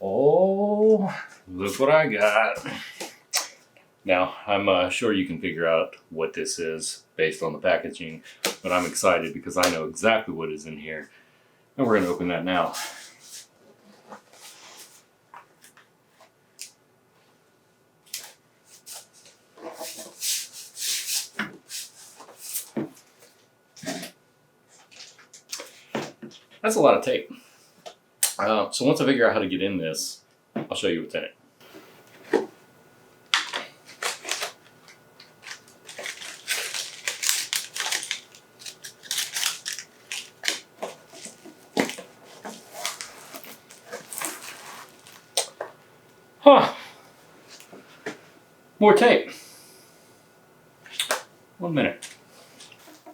Oh, look what I got. Now, I'm sure you can figure out what this is based on the packaging, but I'm excited because I know exactly what is in here. And we're going to open that now. That's a lot of tape. So once I figure out how to get in this, I'll show you what's in it. Huh. More tape. 1 minute.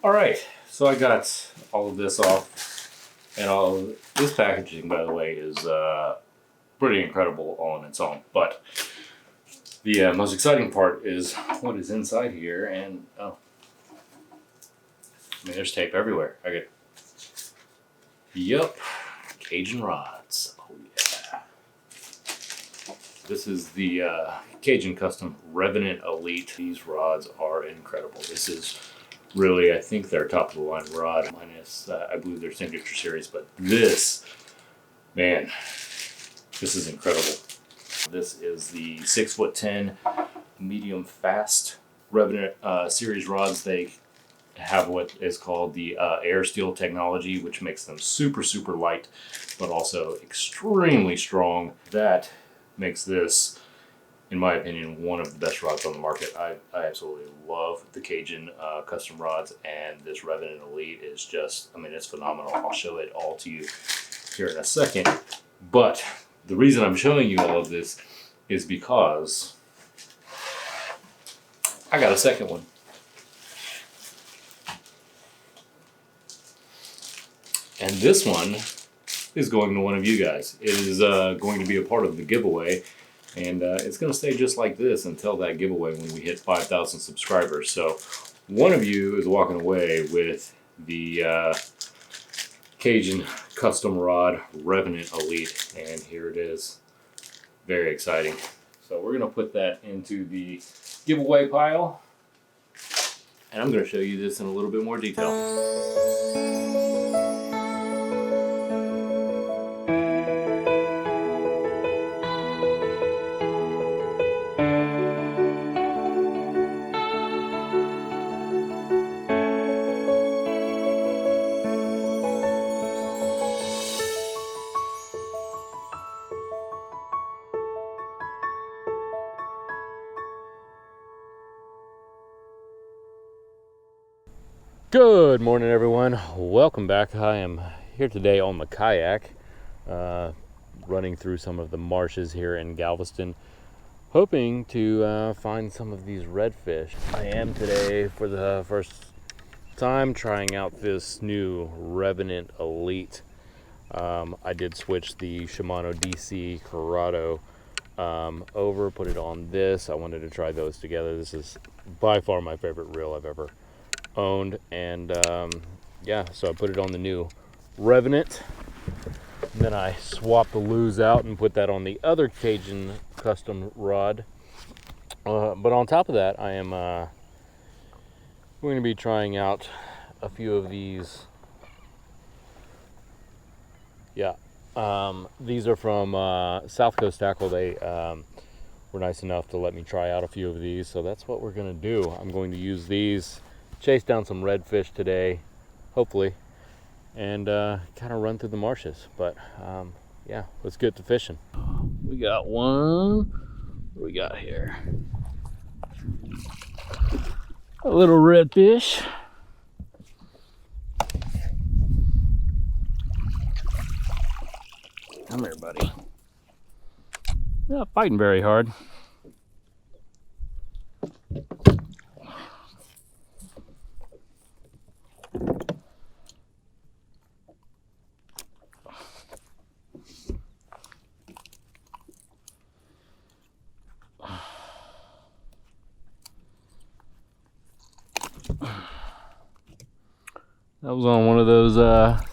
All right, so I got all of this off. And all of this packaging, by the way, is pretty incredible all on its own. But the most exciting part is what is inside here. And oh, I mean, there's tape everywhere. Okay. Yup, Cajun rods. Oh yeah. This is the Cajun Custom Revenant Elite. These rods are incredible. This is really, I think they're top of the line rod, minus I believe their signature series, but this, man, this is incredible. This is the 6'10" medium fast Revenant series rods. They have what is called the air steel technology, which makes them super, super light, but also extremely strong. That makes this, in my opinion, one of the best rods on the market. I absolutely love the Cajun custom rods, and this Revenant Elite is just, I mean, it's phenomenal. I'll show it all to you here in a second. But the reason I'm showing you all of this is because I got a second one. And this one is going to one of you guys. It is going to be a part of the giveaway. And it's going to stay just like this until that giveaway when we hit 5,000 subscribers. So one of you is walking away with the Cajun Custom Rod Revenant Elite. And here it is. Very exciting. So we're going to put that into the giveaway pile. And I'm going to show you this in a little bit more detail. Good morning, everyone. Welcome back. I am here today on the kayak, running through some of the marshes here in Galveston, hoping to find some of these redfish. I am today, for the first time, trying out this new Revenant Elite. I did switch the Shimano DC Curado over, put it on this. I wanted to try those together. This is by far my favorite reel I've ever owned, and yeah, so I put it on the new Revenant, and then I swapped the lures out and put that on the other Cajun custom rod. But on top of that, I am going to be trying out a few of these. Yeah, these are from South Coast Tackle. They were nice enough to let me try out a few of these, so that's what we're going to do. I'm going to use these, chase down some redfish today, hopefully, and kind of run through the marshes. But yeah, let's get to fishing. We got one. What do we got here? A little redfish. Come here, buddy. Not fighting very hard. That was on one of those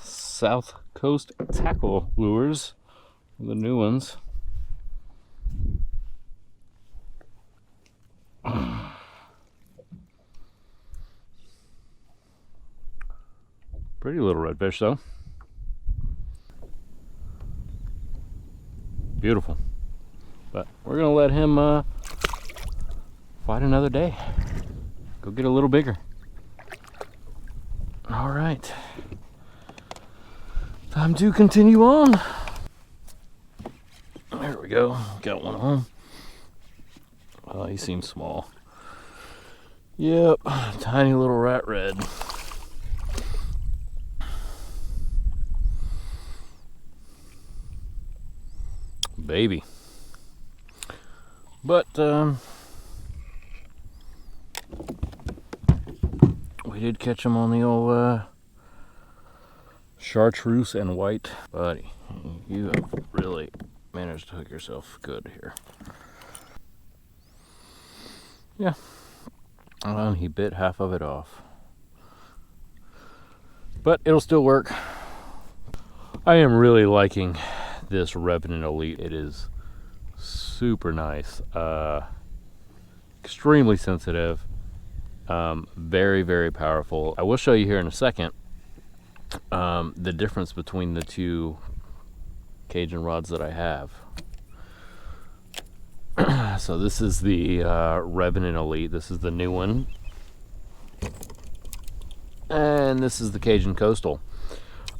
South Coast Tackle lures, the new ones. Pretty little redfish though. Beautiful. But we're gonna let him fight another day. Go get a little bigger. All right. Time to continue on. There we go. Got one on. Oh, he seems small. Yep, tiny little rat red. Baby. But we did catch him on the old chartreuse and white. Buddy, you have really managed to hook yourself good here. Yeah. And he bit half of it off. But it'll still work. I am really liking this Revenant Elite. It is super nice. Extremely sensitive. Very, very powerful. I will show you here in a second the difference between the two Cajun rods that I have. So this is the Revenant Elite. This is the new one. And this is the Cajun Coastal.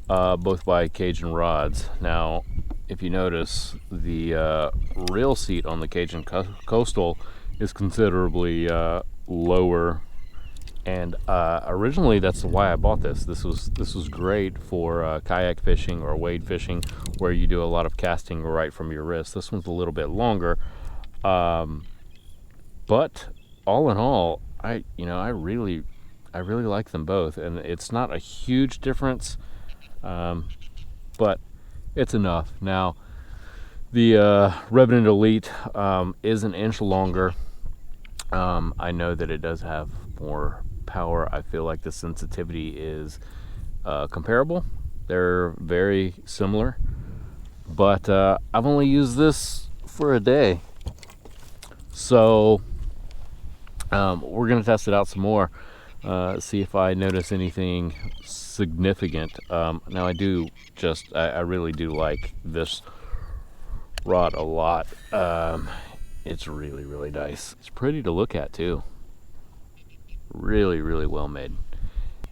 Both by Cajun rods. Now, if you notice, the reel seat on the Cajun Coastal is considerably lower. And originally, that's why I bought this. This was great for kayak fishing or wade fishing, where you do a lot of casting right from your wrist. This one's a little bit longer. But all in all, I really like them both, and it's not a huge difference, but it's enough. Now, the Revenant Elite is an inch longer. I know that it does have more power. I feel like the sensitivity is comparable. They're very similar, but I've only used this for a day. So we're going to test it out some more, see if I notice anything significant. Now I really do like this rod a lot. It's really, really nice. It's pretty to look at too. Really, really well made.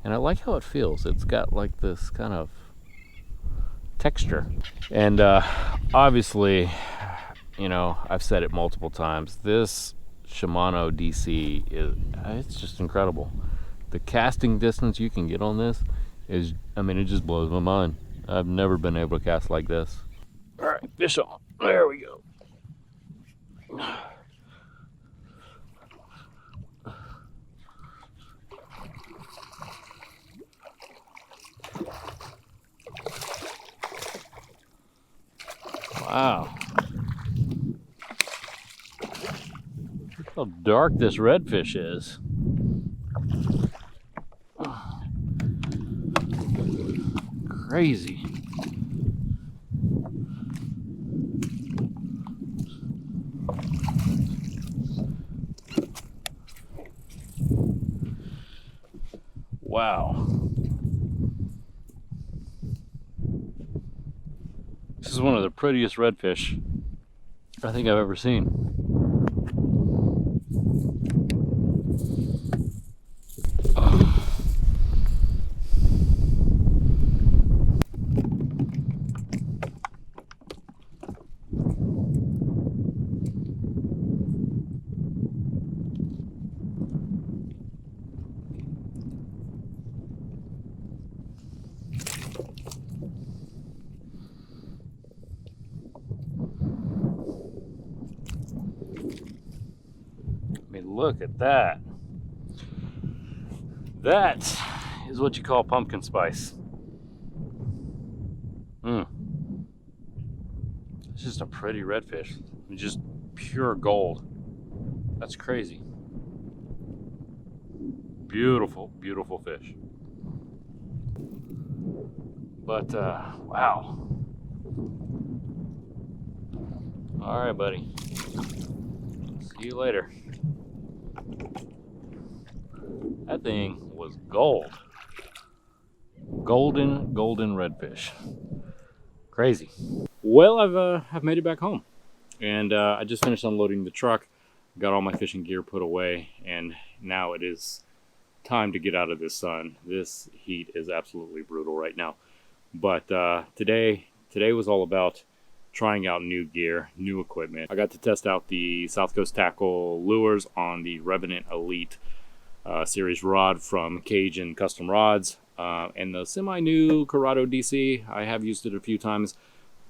And I like how it feels. It's got like this kind of texture. And obviously, I've said it multiple times, this Shimano DC it's just incredible. The casting distance you can get on this is, it just blows my mind. I've never been able to cast like this. All right, fish on. There we go. Wow. Look how dark this redfish is. Crazy. Wow. This is one of the prettiest redfish I think I've ever seen. Look at that. That is what you call pumpkin spice. It's just a pretty redfish. Just pure gold. That's crazy. Beautiful, beautiful fish. But, wow. All right, buddy. See you later. That thing was gold. golden redfish. Crazy. Well, I've made it back home, and I just finished unloading the truck, got all my fishing gear put away, and now it is time to get out of this sun. This heat is absolutely brutal right now. But today was all about trying out new gear, new equipment. I got to test out the South Coast Tackle lures on the Revenant Elite series rod from Cajun Custom Rods, and the semi-new Curado DC. I have used it a few times,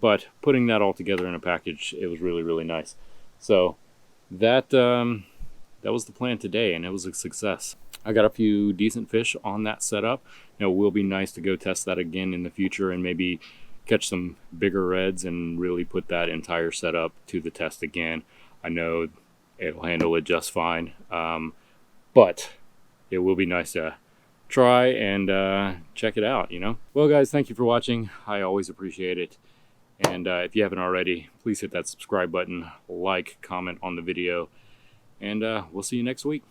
but putting that all together in a package, it was really, really nice. So that was the plan today, and it was a success. I got a few decent fish on that setup. It will be nice to go test that again in the future and maybe catch some bigger reds and really put that entire setup to the test again. I know it'll handle it just fine, but it will be nice to try and check it out, you know? Well, guys, thank you for watching. I always appreciate it. And if you haven't already, please hit that subscribe button, like, comment on the video, and we'll see you next week.